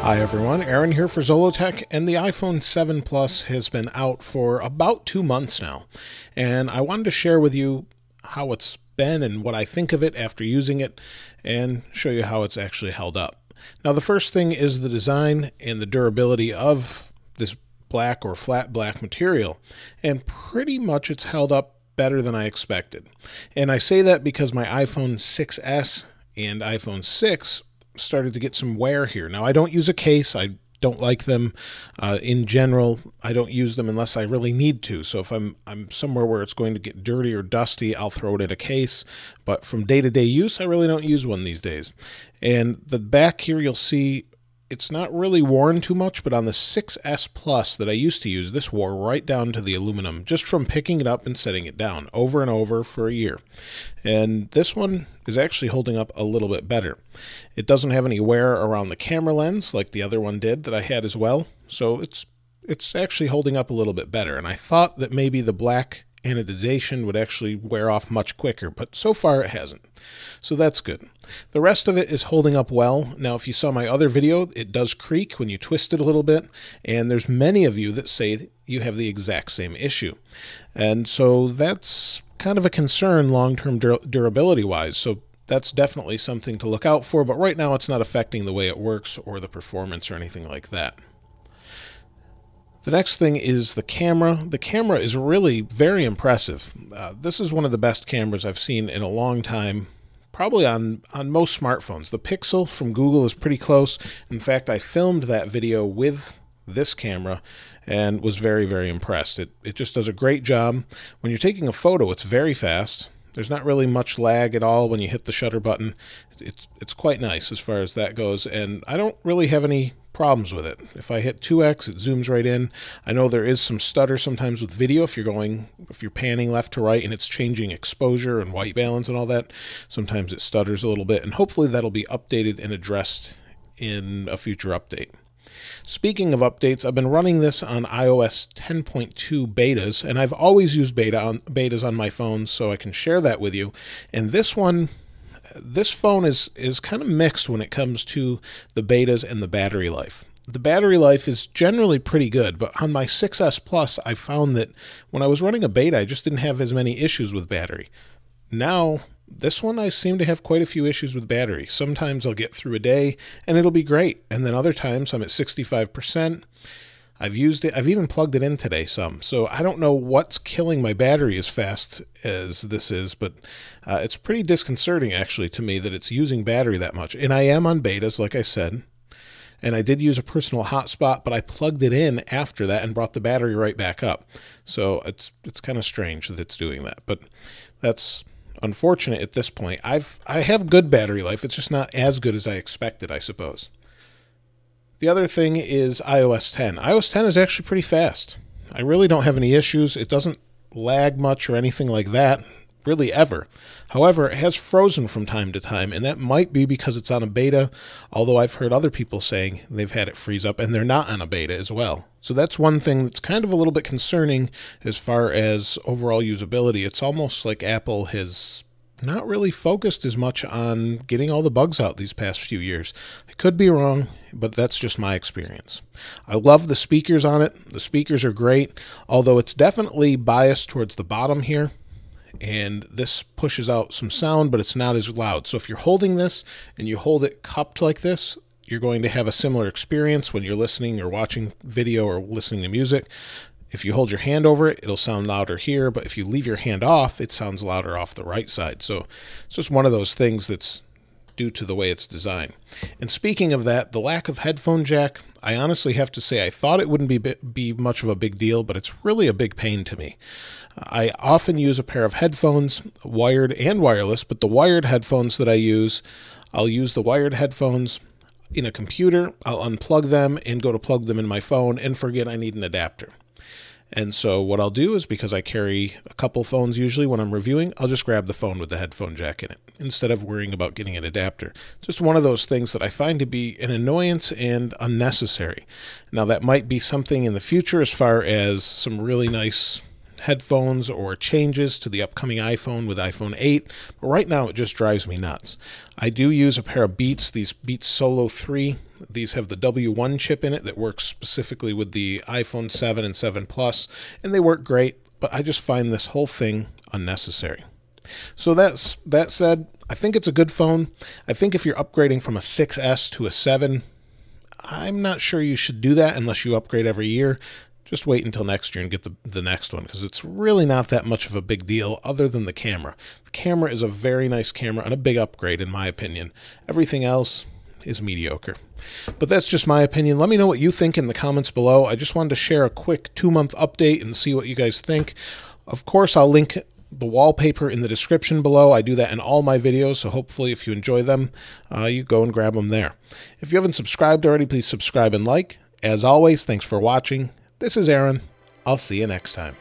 Hi everyone, Aaron here for Zollotech, and the iPhone 7 Plus has been out for about 2 months now, and I wanted to share with you how it's been and what I think of it after using it, and show you how it's actually held up. Now the first thing is the design and the durability of this black or flat black material, and pretty much it's held up better than I expected. And I say that because my iPhone 6S and iPhone 6 started to get some wear here. Now I don't use a case. I don't like them in general. I don't use them unless I really need to. So if I'm somewhere where it's going to get dirty or dusty, I'll throw it in a case. But from day-to-day use, I really don't use one these days. And the back here, you'll see it's not really worn too much, but on the 6S Plus that I used to use, this wore right down to the aluminum just from picking it up and setting it down over and over for a year. And this one is actually holding up a little bit better. It doesn't have any wear around the camera lens like the other one did that I had as well, so it's actually holding up a little bit better. And I thought that maybe the black anodization would actually wear off much quicker, but so far it hasn't. So that's good. The rest of it is holding up well. Now, if you saw my other video, it does creak when you twist it a little bit, and there's many of you that say you have the exact same issue. And so that's kind of a concern long-term durability-wise. So that's definitely something to look out for, but right now it's not affecting the way it works or the performance or anything like that. The next thing is the camera. The camera is really very impressive. This is one of the best cameras I've seen in a long time, probably on most smartphones. The Pixel from Google is pretty close. In fact, I filmed that video with this camera and was very, very impressed. It just does a great job. When you're taking a photo, it's very fast. There's not really much lag at all when you hit the shutter button. It's quite nice as far as that goes, and I don't really have any problems with it. If I hit 2x, it zooms right in. I know there is some stutter sometimes with video if you're panning left to right and it's changing exposure and white balance and all that. Sometimes it stutters a little bit, and hopefully that'll be updated and addressed in a future update. Speaking of updates, I've been running this on iOS 10.2 betas, and I've always used betas on my phone, so I can share that with you. And this phone is kind of mixed when it comes to the betas and the battery life. The battery life is generally pretty good, but on my 6S Plus, I found that when I was running a beta, I just didn't have as many issues with battery. Now, this one I seem to have quite a few issues with battery. Sometimes I'll get through a day and it'll be great, and then other times I'm at 65%. I've used it, I've even plugged it in today some, so I don't know what's killing my battery as fast as this is, but it's pretty disconcerting actually to me that it's using battery that much. And I am on betas, like I said, and I did use a personal hotspot, but I plugged it in after that and brought the battery right back up. So it's kind of strange that it's doing that, but that's unfortunate at this point. I have good battery life. It's just not as good as I expected, I suppose. The other thing is iOS 10. iOS 10 is actually pretty fast. I really don't have any issues. It doesn't lag much or anything like that, really ever. However, it has frozen from time to time, and that might be because it's on a beta, although I've heard other people saying they've had it freeze up and they're not on a beta as well. So that's one thing that's kind of a little bit concerning as far as overall usability. It's almost like Apple has not really focused as much on getting all the bugs out these past few years. I could be wrong, but that's just my experience. I love the speakers on it. The speakers are great, although it's definitely biased towards the bottom here, and this pushes out some sound, but it's not as loud. So if you're holding this and you hold it cupped like this, you're going to have a similar experience when you're listening or watching video or listening to music. If you hold your hand over it, it'll sound louder here, but if you leave your hand off, it sounds louder off the right side. So it's just one of those things that's due to the way it's designed. And speaking of that, the lack of headphone jack, I honestly have to say I thought it wouldn't be much of a big deal, but it's really a big pain to me. I often use a pair of headphones, wired and wireless, but the wired headphones that I use, I'll use the wired headphones in a computer, I'll unplug them and go to plug them in my phone and forget I need an adapter. And so what I'll do is, because I carry a couple phones usually when I'm reviewing, I'll just grab the phone with the headphone jack in it instead of worrying about getting an adapter. Just one of those things that I find to be an annoyance and unnecessary. Now that might be something in the future as far as some really nice headphones or changes to the upcoming iPhone with iPhone 8, but right now it just drives me nuts. I do use a pair of Beats, these Beats Solo 3. These have the W1 chip in it that works specifically with the iPhone 7 and 7 Plus, and they work great, but I just find this whole thing unnecessary. So that said, I think it's a good phone. I think if you're upgrading from a 6S to a 7, I'm not sure you should do that unless you upgrade every year. Just wait until next year and get the next one, because it's really not that much of a big deal other than the camera. The camera is a very nice camera and a big upgrade in my opinion. Everything else is mediocre. But that's just my opinion. Let me know what you think in the comments below. I just wanted to share a quick 2-month update and see what you guys think. Of course, I'll link the wallpaper in the description below. I do that in all my videos, so hopefully if you enjoy them, you go and grab them there. If you haven't subscribed already, please subscribe and like. As always, thanks for watching. This is Aaron. I'll see you next time.